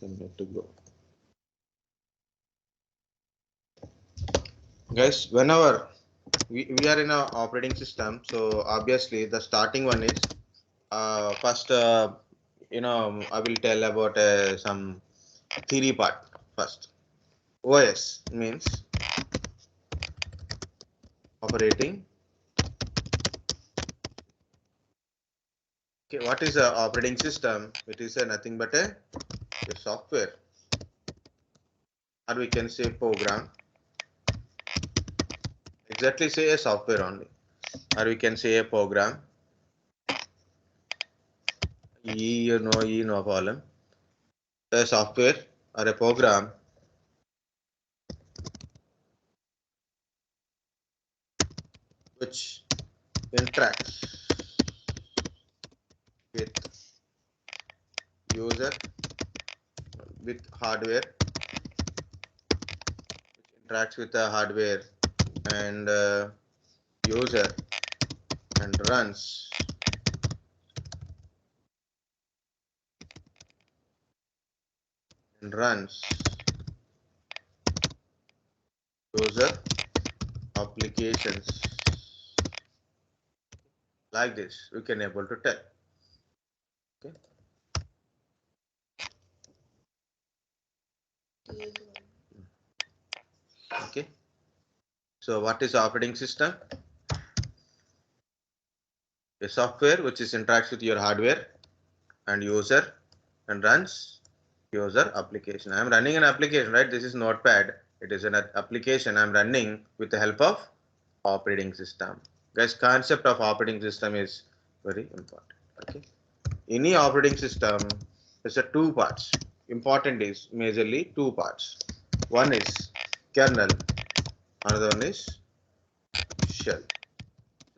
I'm good to go. Guys, whenever we are in a operating system, so obviously the starting one is first, I will tell about some theory part first. OS means operating. Okay, what is a operating system? It is nothing but a software, or we can say program. Exactly, say a software only, or we can say a program. No problem. A software or a program which interacts with user, with hardware, which interacts with the hardware and user, and runs user applications. Like this, we can able to tell. Okay. Okay. So what is operating system? A software which is interacts with your hardware and user and runs user application. I am running an application, right? This is Notepad. It is an application I am running with the help of operating system. Guys, concept of operating system is very important. Okay. Any operating system is a two parts. Important is majorly two parts. One is kernel, another one is shell.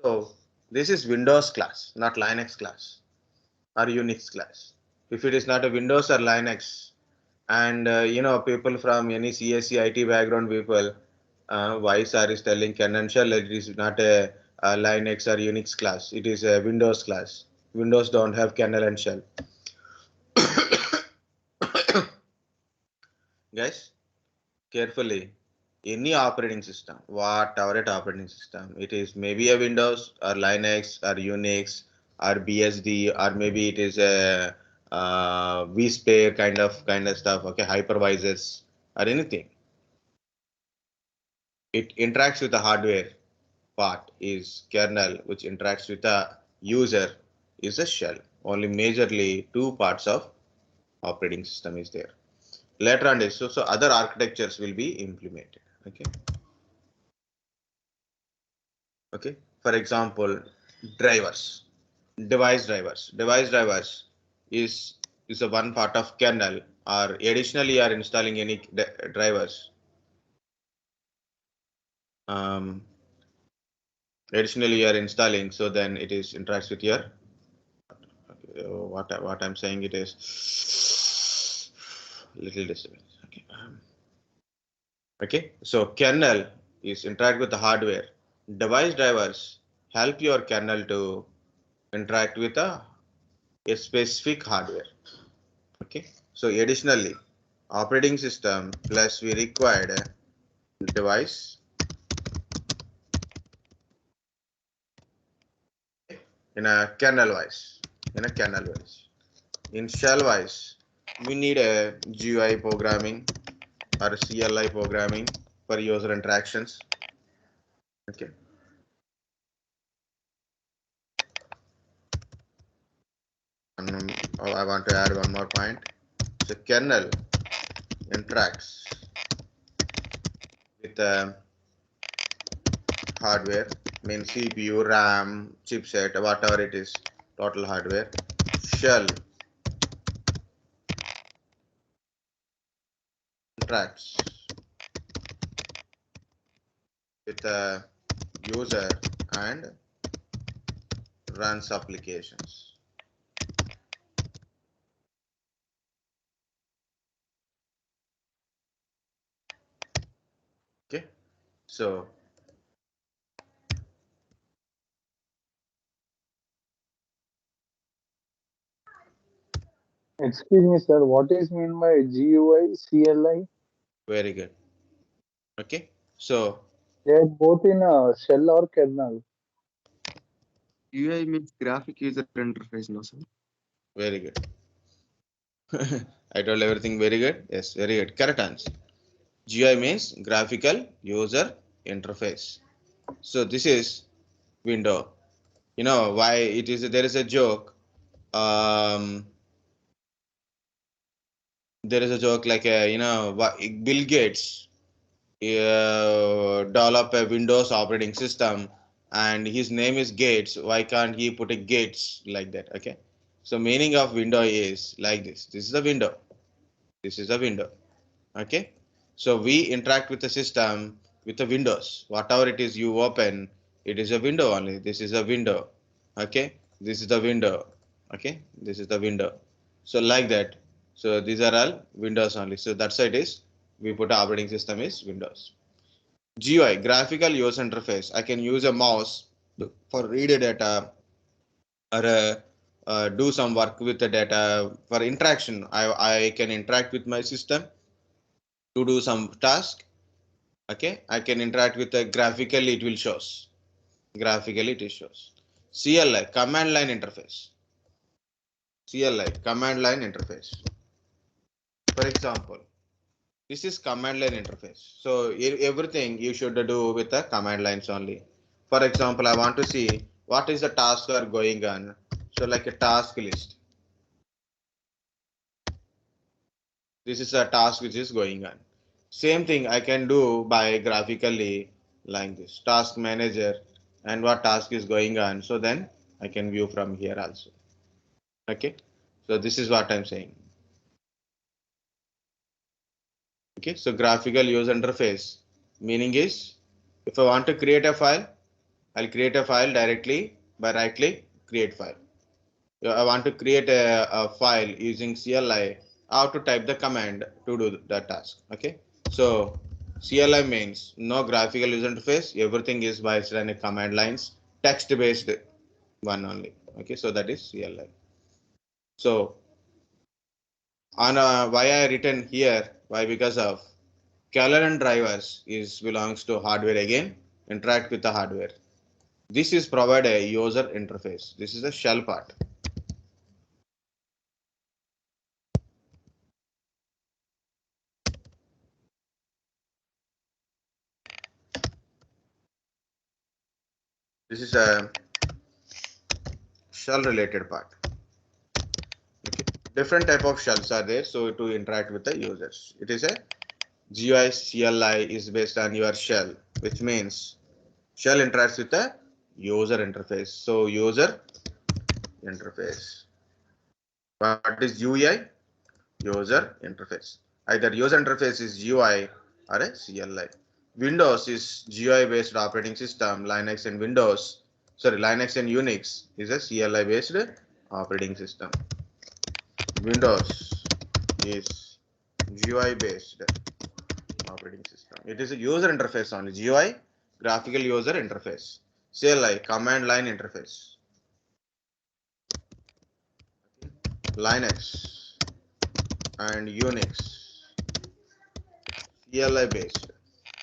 So this is Windows class, not Linux class or Unix class. If it is not a Windows or Linux, and people from any CSC IT background people, why sir is telling kernel shell, it is not a Linux or Unix class. It is a Windows class. Windows don't have kernel and shell. Guys, carefully, any operating system, whatever it operating system, it is maybe a Windows or Linux or Unix or BSD, or maybe it is a vSphere kind of stuff. Okay, hypervisors or anything. It interacts with the hardware part is kernel, which interacts with the user is a shell. Only majorly two parts of operating system is there. Later on, so other architectures will be implemented. Okay. Okay. For example, drivers, device drivers is a one part of kernel, or additionally you are installing any drivers. Um, Additionally you are installing, so then it is interacts with your what I'm saying, it is little disturbance. Okay. Okay, so kernel is interact with the hardware. Device drivers help your kernel to interact with a specific hardware. Okay, so additionally, operating system plus we required a device in a kernel wise. In shell wise, we need a GUI programming or a CLI programming for user interactions. Okay. And I want to add one more point. So kernel interacts with the hardware, means CPU, RAM, chipset, whatever it is, total hardware. Shell interacts with the user and runs applications. Okay, so Excuse me, sir. What is mean by GUI, CLI? Very good. Okay. So They are both in a shell or kernel. UI means graphic user interface, no sir. very good. I told everything very good. Yes, very good. Correct answer. GUI means graphical user interface. So this is window. You know why it is? There is a joke. Um, there is a joke like Bill Gates develop a Windows operating system, and his name is Gates. Why can't he put a Gates like that? Okay. So meaning of window is like this. This is a window. This is a window. Okay. So we interact with the system with the windows. Whatever it is you open, it is a window only. This is a window. Okay. This is the window. Okay. This is the window. So like that. So these are all windows only. So that's why it is. We put operating system is Windows. GUI, graphical user interface. I can use a mouse for read a data or do some work with the data. For interaction, I can interact with my system to do some task. Okay, I can interact with the graphically it will shows. Graphically it shows. CLI, command line interface. CLI, command line interface. For example, this is command line interface. So everything you should do with the command lines only. For example, I want to see what is the task are going on. So like a task list. This is a task which is going on. Same thing I can do by graphically like this task manager and what task is going on. So then I can view from here also. Okay. So this is what I'm saying. Okay. So graphical user interface meaning is if I want to create a file, I'll create a file directly by right click, create file. I want to create a file using CLI. I have to type the command to do the task. Okay. So CLI means no graphical user interface. Everything is by running command lines, text based one only. Okay. So that is CLI. So on why I written here, why because of kernel and drivers is belongs to hardware again, interact with the hardware. This is provide a user interface. This is a shell part. This is a shell related part. Okay. Different type of shells are there. So to interact with the users, it is a GUI CLI is based on your shell, which means shell interacts with the user interface. So user interface. What is UI? User interface. Either user interface is GUI or a CLI. Windows is GUI based operating system. Linux and Windows, sorry, Linux and Unix is a CLI based operating system. Windows is GUI based operating system. It is a user interface only. GUI, graphical user interface. CLI, command line interface. Linux and Unix, CLI based.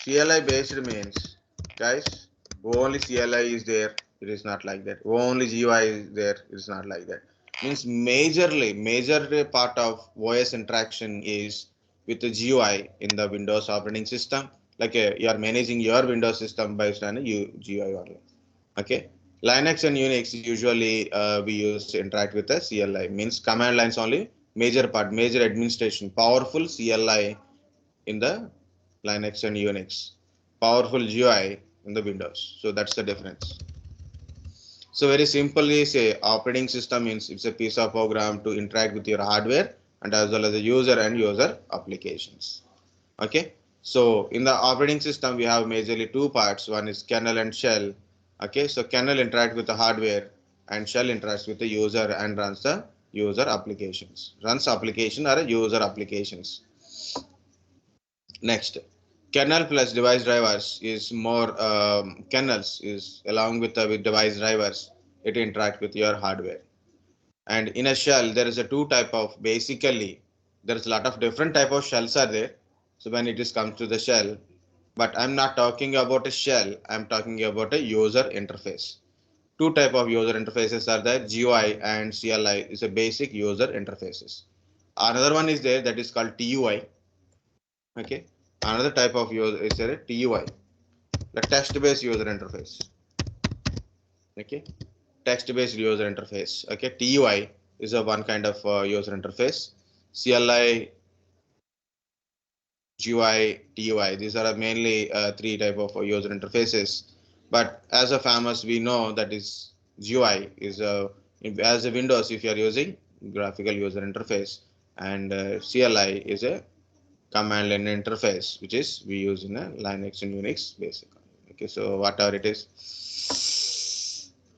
CLI based means, guys, only CLI is there. It is not like that. Only GUI is there. It is not like that. Means major part of OS interaction is with the GUI in the Windows operating system. Like you are managing your Windows system based on a GUI only. Okay. Linux and Unix usually we use interact with the CLI. Means command lines only. Major part, major administration, powerful CLI in the Linux and Unix, powerful GUI in the Windows. So that's the difference. So very simply say operating system means it's a piece of program to interact with your hardware and as well as the user and user applications. Okay. So in the operating system, we have majorly two parts. One is kernel and shell. Okay. So kernel interacts with the hardware and shell interacts with the user and runs the user applications. Runs application or user applications. Next, kernel plus device drivers is more kernels is along with device drivers. It interact with your hardware. And in a shell, there is a two type of, basically, there's a lot of different type of shells are there. So when it is comes to the shell, but I'm not talking about a shell, I'm talking about a user interface. Two type of user interfaces are there, GUI and CLI is a basic user interfaces. Another one is there that is called TUI. Okay. Another type of user is there, TUI, the text-based user interface. Okay. Text-based user interface. Okay. TUI is a one kind of user interface. CLI, GUI, TUI. These are mainly three type of user interfaces. But as a famous, we know that is GUI is as a Windows if you are using graphical user interface, and CLI is a command line interface, which is we use in a Linux and Unix basically. Okay, so whatever it is,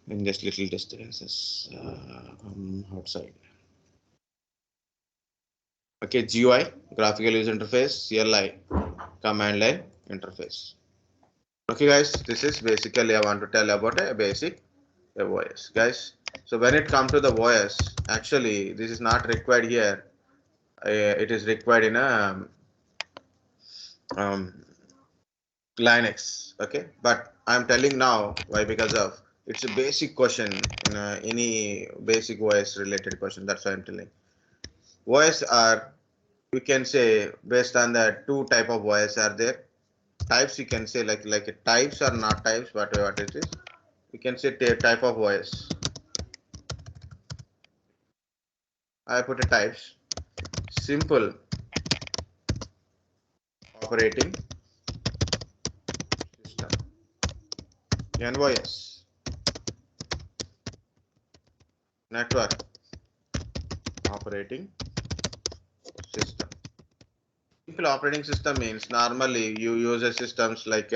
in just little distances outside. Okay, GUI, graphical user interface, CLI, command line interface. Okay, guys, this is basically I want to tell about a basic OS, guys. So when it comes to the OS, actually this is not required here. It is required in a Linux. Okay, but I'm telling now why, because of it's a basic question in any basic OS related question. That's why I'm telling. OS are, we can say, based on the two type of OS are there. Types you can say like types are not types, but what it is, we can say type of OS. I put a types, simple operating system, NOS, network operating system. Simple operating system means normally you use a systems like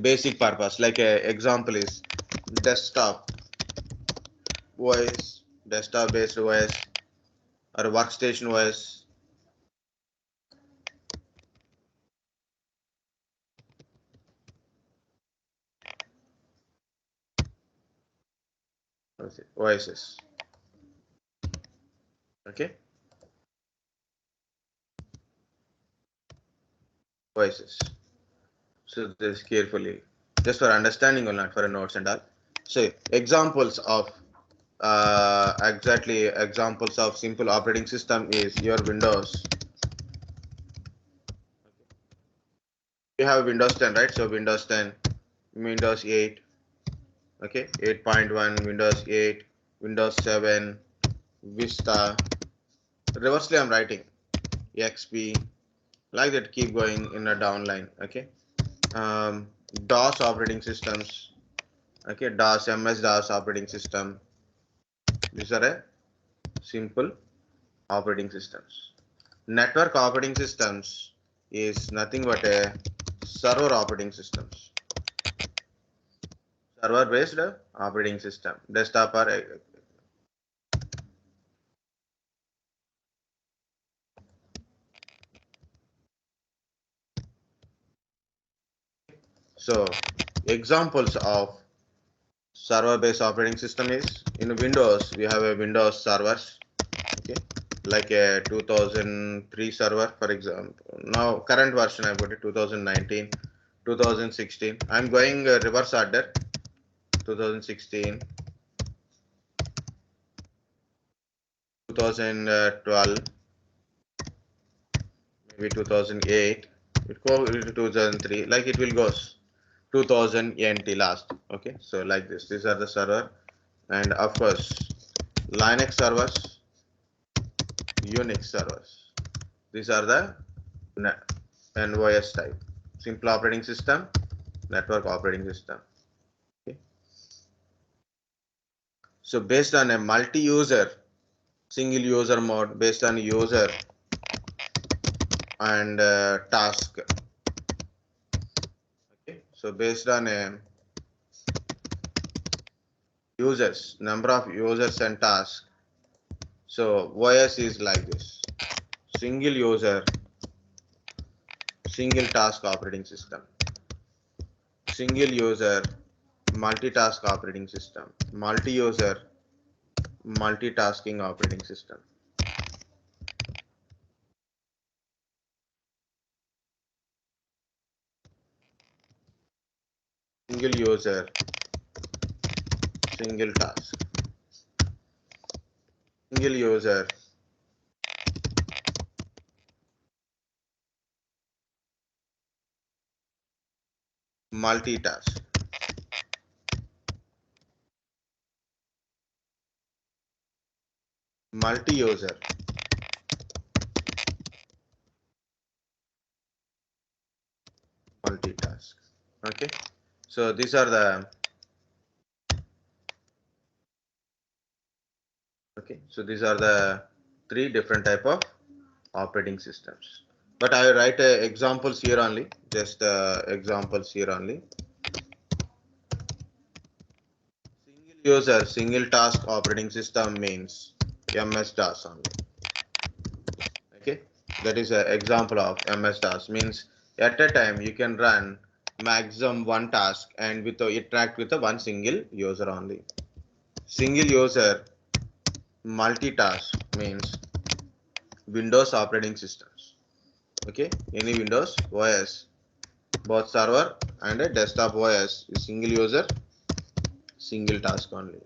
basic purpose, like a example is desktop OS, desktop based OS, or workstation OS. OSs. Okay, OSs. So this carefully, just for understanding or not for a notes and all. So examples of exactly examples of simple operating system is your Windows. You have Windows 10, right? So Windows 10, Windows 8, okay, 8.1, Windows 8, Windows 7, Vista. Reversely, I'm writing XP, like that. Keep going in a downline. Okay, DOS operating systems. Okay, DOS, MS-DOS operating system. These are a simple operating systems. Network operating systems is nothing but a server operating systems. Server based operating system. Desktop or so examples of server based operating system is in Windows we have a Windows servers. Okay, like a 2003 server, for example. Now current version I put it 2019, 2016. I'm going reverse order. 2016, 2012, maybe 2008. It go to 2003, like it will goes 2000 NT last. Okay, so like this. These are the server, and of course Linux servers, Unix servers. These are the NOS type. Simple operating system, network operating system. Okay. So based on a multi-user, single user mode, based on user and task. Okay. So based on a users, number of users and tasks. So OS is like this: single user, single task operating system, single user, multitask operating system, multi-user, multitasking operating system. Single user, single task. Single user, multitask. Multi-user, multitask. Okay, so these are the three different type of operating systems. But I write examples here only, just examples here only. Single user, single task operating system means MS-DOS only. Okay, that is an example of MS-DOS. Means at a time you can run maximum one task and interact with one single user only. Single user multitask means Windows operating systems. Okay, any Windows OS, both server and a desktop OS is single user, single task only.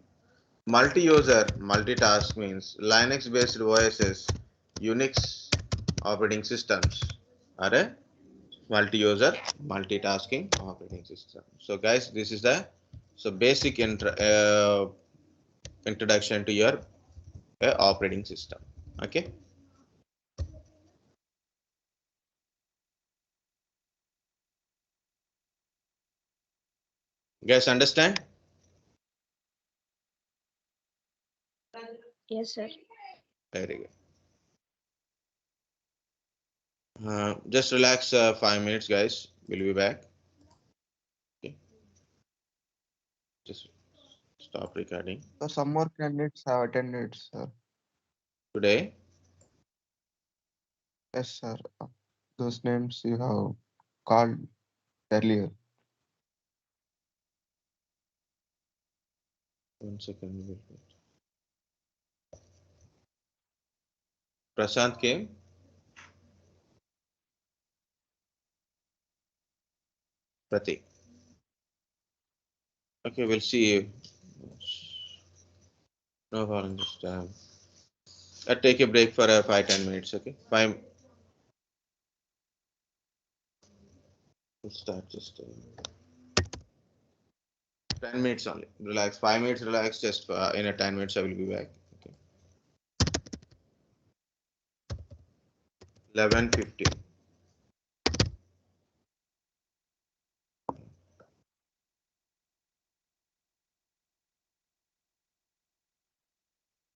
Multi-user multitask means Linux based OSs, Unix operating systems are a multi-user multitasking operating system. So guys, this is the basic introduction to your operating system. Okay. Guys, understand? Yes, sir. Very good. Just relax 5 minutes, guys. We'll be back. Okay. Just stop recording. So some more candidates have attended, sir. Today, Yes, sir. Those names you have called earlier. 1 second. Prashant came. Pratik. Okay, we'll see you. No problem. Just I'll take a break for 5-10 minutes. Okay, 5. We'll start just 10 minutes only. Relax. 5 minutes. Relax. Just in a 10 minutes, I will be back. Okay. 11:50.